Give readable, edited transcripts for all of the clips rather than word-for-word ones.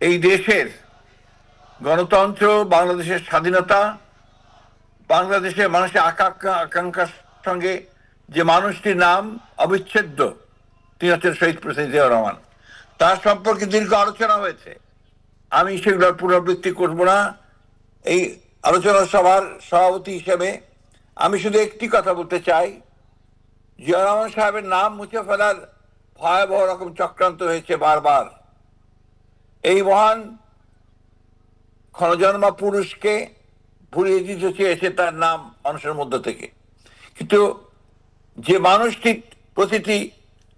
এই দেশের গণতন্ত্র, বাংলাদেশের স্বাধীনতা, বাংলাদেশের মানুষের আকাঙ্ক্ষার সঙ্গে যে মানুষটির নাম অবিচ্ছেদ্য, তিনি হচ্ছেন শহীদ প্রেসিডেন্ট জিয়াউর রহমান। তার সম্পর্কে দীর্ঘ আলোচনা হয়েছে, আমি সেগুলোর পুনরাবৃত্তি করব না। এই আলোচনা সভার সভাপতি হিসেবে আমি শুধু একটি কথা বলতে চাই, জিয়াউর রহমান সাহেবের নাম মুছে ফেলার ভয়াবহ রকম চক্রান্ত হয়েছে বারবার। এই মহান ক্ষণজন্মা পুরুষকে ভুলিয়ে দিতে চেয়েছে তার নাম মানুষের মধ্য থেকে, কিন্তু যে মানুষটি প্রতিটি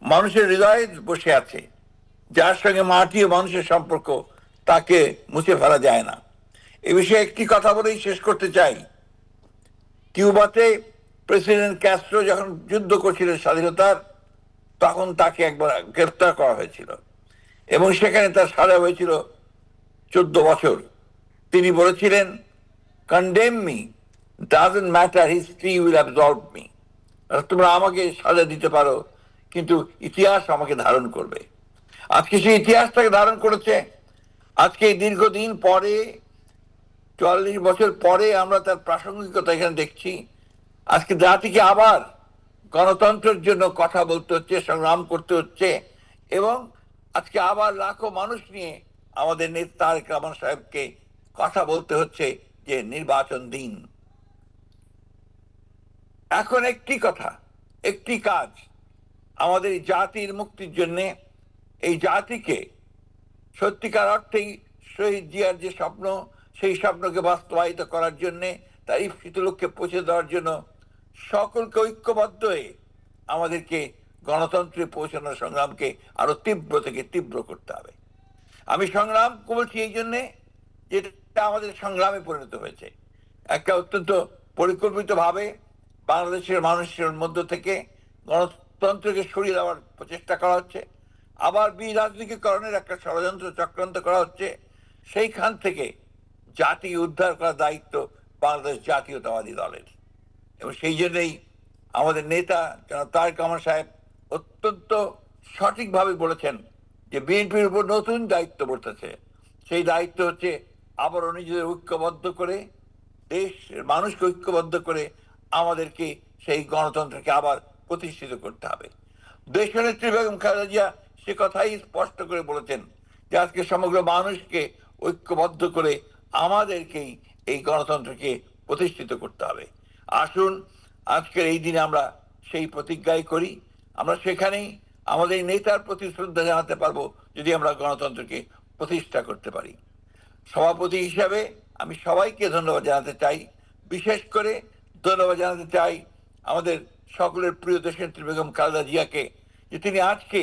মানুষের হৃদয়ে বসে আছে, যার সঙ্গে মাটি ও মানুষের সম্পর্ক, তাকে মুছে ফেলা যায় না। এ বিষয়ে একটি কথা বলেই শেষ করতে চাই। কিউবাতে প্রেসিডেন্ট ক্যাস্ট্রো যখন যুদ্ধ করছিলেন স্বাধীনতার, তখন তাকে একবার গ্রেফতার করা হয়েছিল এবং সেখানে তার সাজা হয়েছিল 14 বছর। তিনি বলেছিলেন, condemn me, doesn't matter, history will absorb me. তোমরা আমাকে সাজা দিতে পারো, কিন্তু ইতিহাস আমাকে ধারণ করবে। আজকে সেই ইতিহাসটাকে ধারণ করেছে। আজকে দীর্ঘদিন পরে, 44 বছর পরে আমরা তার প্রাসঙ্গিকতা এখানে দেখছি। আজকে জাতিকে আবার গণতন্ত্রের জন্য কথা বলতে হচ্ছে, সংগ্রাম করতে হচ্ছে, এবং আজকে আবার লাখো মানুষ নিয়ে আমাদের নেতা তারেক রহমান সাহেবকে কথা বলতে হচ্ছে যে নির্বাচন দিন। এখন একটি কথা, একটি কাজ, আমাদের এই জাতির মুক্তির জন্য, এই জাতিকে সত্যিকার অর্থেই শহীদ জিয়ার যে স্বপ্ন, সেই স্বপ্নকে বাস্তবায়িত করার জন্য, তার ইপ্সিত লক্ষ্যে পৌঁছে দেওয়ার জন্য সকলকে ঐক্যবদ্ধ হয়ে আমাদেরকে গণতন্ত্রে পৌঁছানোর সংগ্রামকে আরো তীব্র থেকে তীব্র করতে হবে। আমি সংগ্রাম করছি এই জন্যে যেটা আমাদের সংগ্রামে পরিণত হয়েছে। একটা অত্যন্ত পরিকল্পিতভাবে বাংলাদেশের মানুষের মধ্য থেকে গণতন্ত্রকে সরিয়ে দেওয়ার প্রচেষ্টা করা হচ্ছে, আবার বিরাজনীতিকরণের একটা ষড়যন্ত্র চক্রান্ত করা হচ্ছে। সেইখান থেকে জাতি উদ্ধার করার দায়িত্ব বাংলাদেশ জাতীয়তাবাদী দলের, এবং সেই জন্যই আমাদের নেতা জনাব তারেক রহমান সাহেব অত্যন্ত সঠিকভাবে বলেছেন যে বিএনপির উপর নতুন দায়িত্ব বর্তেছে। সেই দায়িত্ব হচ্ছে আবারও নিজেদের ঐক্যবদ্ধ করে, দেশের মানুষকে ঐক্যবদ্ধ করে আমাদেরকে সেই গণতন্ত্রকে আবার প্রতিষ্ঠিত করতে হবে। দেশনেত্রী বেগম খালেদা জিয়া সে কথাই স্পষ্ট করে বলেছেন যে আজকে সমগ্র মানুষকে ঐক্যবদ্ধ করে আমাদেরকেই এই গণতন্ত্রকে প্রতিষ্ঠিত করতে হবে। আসুন আজকের এই দিনে আমরা সেই প্রতিজ্ঞাই করি। আমরা সেখানেই আমাদের নেতার প্রতি শ্রদ্ধা জানাতে পারবো যদি আমরা গণতন্ত্রকে প্রতিষ্ঠা করতে পারি। সভাপতি হিসাবে আমি সবাইকে ধন্যবাদ জানাতে চাই। বিশেষ করে ধন্যবাদ জানাতে চাই আমাদের সকলের প্রিয় দেশনেত্রী বেগম খালেদা জিয়াকে, যে তিনি আজকে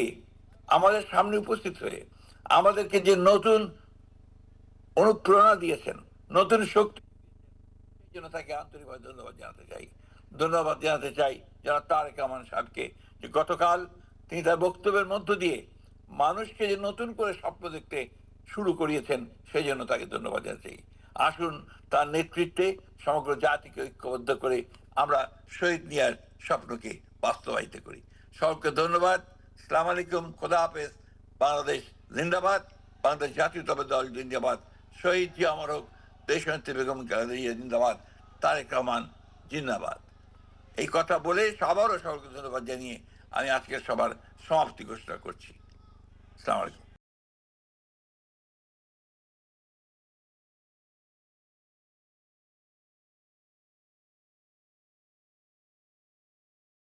আমাদের সামনে উপস্থিত হয়ে আমাদেরকে যে নতুন অনুপ্রেরণা দিয়েছেন, নতুন শক্তি, সেই জন্য তাকে আন্তরিকভাবে ধন্যবাদ জানাতে চাই। ধন্যবাদ জানাতে চাই যারা তারেক রহমান সাহেবকে, যে গতকাল তিনি তার বক্তব্যের মধ্য দিয়ে মানুষকে যে নতুন করে স্বপ্ন দেখতে শুরু করিয়েছেন, সেই জন্য তাকে ধন্যবাদ জানাতে চাই। আসুন তার নেতৃত্বে সমগ্র জাতিকে ঐক্যবদ্ধ করে আমরা শহীদ মিয়ার স্বপ্নকে বাস্তবায়িত করি। সকলকে ধন্যবাদ। আসসালামু আলাইকুম, খোদা হাফেজ। বাংলাদেশ জিন্দাবাদ, বাংলাদেশ জাতীয়তাবাদী দল জিন্দাবাদ, শহীদ জিয়া অমর হোক, দেশনেত্রী বেগম খালেদা জিয়া জিন্দাবাদ, তারেক রহমান জিন্দাবাদ। এই কথা বলে আবারও সকলকে ধন্যবাদ জানিয়ে আমি আজকের সবার সমাপ্তি ঘোষণা করছি। আসসালামু আলাইকুম।